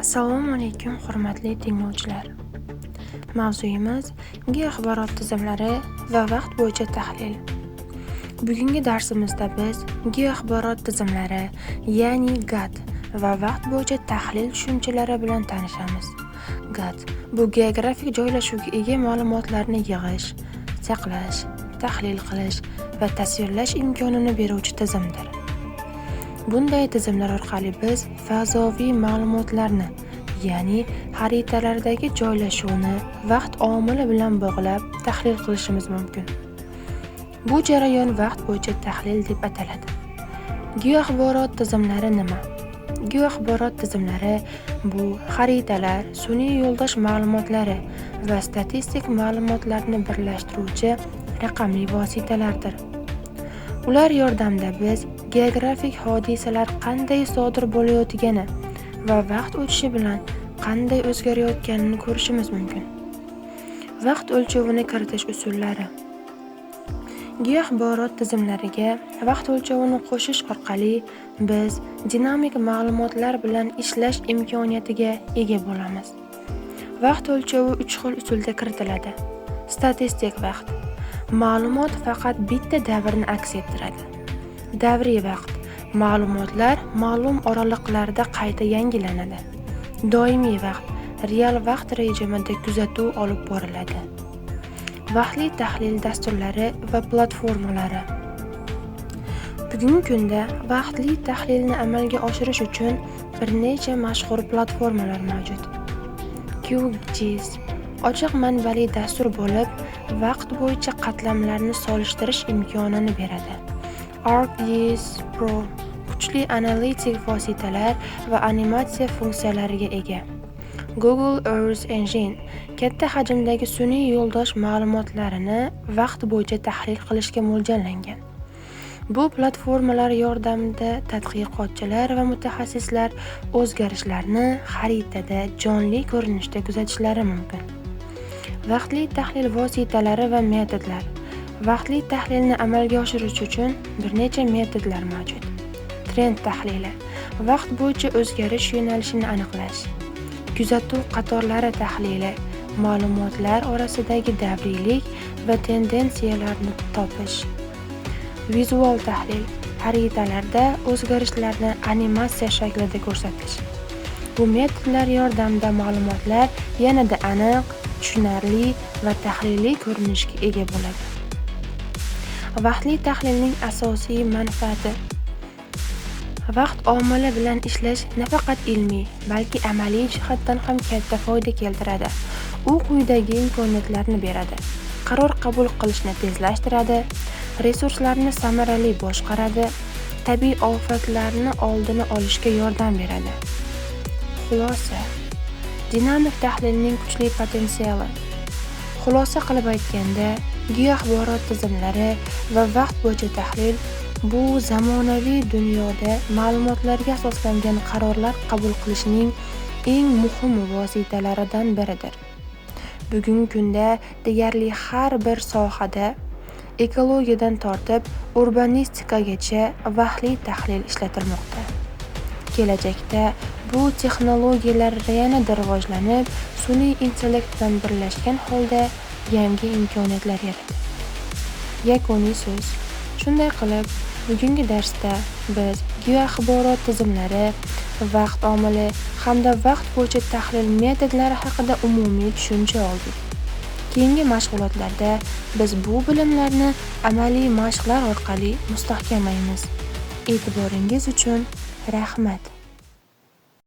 Assalomu alaykum hurmatli tinglovchilar. Mavzuyimiz geoaxborot tizimlari va vaqt bo'yicha tahlil. Bugungi darsimizda biz geoaxborot tizimlari, ya'ni GAT va vaqt bo'yicha tahlil tushunchalari bilan tanishamiz. GAT bu geografik joylashuvga ega ma'lumotlarni yig'ish, saqlash, tahlil qilish va tasvirlash imkonini beruvchi tizimdir. Bunday tizimlar orqali biz fazoviy ma'lumotlarni, ya'ni xaritalardagi joylashuvni vaqt omili bilan bog'lab tahlil qilishimiz mumkin. Bu jarayon vaqt bo'yicha tahlil deb ataladi. Geoaxborot tizimlari nima? Geoaxborot tizimlari bu xaritalar, sun'iy yo'ldosh ma'lumotlari va statistik ma'lumotlarni birlashtiruvchi raqamli vositalardir. Ular yordamida biz geografik hodisalar qanday sodir bo'layotgani va vaqt o'tishi bilan qanday o'zgarayotganini ko'rishimiz mumkin. Vaqt o'lchovini kiritish usullari. Geoaxborot tizimlariga vaqt o'lchovini qo'shish orqali biz dinamik ma'lumotlar bilan ishlash imkoniyatiga ega bo'lamiz. Vaqt o'lchovi 3 xil usulda kiritiladi. Statistik vaqt. Ma'lumot faqat bitta davrni aks ettiradi. Davriy vaqt. Ma'lumotlar ma'lum oraliqlarda qayta yangilanadi. Doimiy vaqt. Real vaqt rejimida kuzatuv olib boriladi. Vaqtli tahlil dasturlari va platformalari. Bugungi kunda vaqtli tahlilni amalga oshirish uchun bir necha mashhur platformalar mavjud. QGIS ochiq manbali dastur bo'lib, vaqt bo'yicha qatlamlarni solishtirish imkonini beradi. ArcGIS Pro kuchli analitik vositalar va animatsiya funksiyalariga ega. Google Earth Engine katta hajmdagi sun'iy yo'ldosh ma'lumotlarini vaqt bo'yicha tahlil qilishga mo'ljallangan. Bu platformalar yordamida tadqiqotchilar va mutaxassislar o'zgarishlarni xaritada jonli ko'rinishda kuzatishlari mumkin. Vaqtli tahlil vositalari va metodlar. Vaqtli tahlilni amalga oshirish uchun bir necha metodlar mavjud. Trend tahlili. Vaqt bo'yicha o'zgarish yo'nalishini aniqlash. Kuzatuv qatorlari tahlili. Ma'lumotlar orasidagi davriylik va tendensiyalarni topish. Vizual tahlil. Xaritalarda o'zgarishlarni animatsiya shaklida ko'rsatish. Bu metodlar yordamida ma'lumotlar yanada aniq, tushunarli va tahliliy ko'rinishga ega bo'ladi. Vaqtli tahlilning asosiy manfaati. Vaqt omili bilan ishlash nafaqat ilmiy, balki amaliy jihatdan ham katta foyda keltiradi. U quyidagi imkoniyatlarni beradi. Qaror qabul qilishni tezlashtiradi, resurslarni samarali boshqaradi, tabiiy ofatlarni oldini olishga yordam beradi. Xulosa. Dinamik tahlilning kuchli potensiali. Xulosa qilib aytganda, geoaxborot tizimlari va vaqt bo'yicha tahlil bu zamonaviy dunyoda ma'lumotlarga asoslangan qarorlar qabul qilishning eng muhim vositalaridan biridir. Bugungi kunda deyarli har bir sohada ekologiyadan tortib urbanistikaga vaqtli tahlil ishlatilmoqda. Kelajakda bu texnologiyalar yanada rivojlanib, sun'iy intellekt bilan birlashgan holda yangi imkoniyatlar yaratadi. Yakuniy so'z. Shunday qilib, bugungi darsda biz geoaxborot tizimlari, vaqt omili hamda vaqt bo'yicha tahlil metodlari haqida umumiy tushuncha oldik. Keyingi mashg'ulotlarda biz bu bilimlarni amaliy mashqlar orqali mustahkamlaymiz. E'tiboringiz uchun rahmat.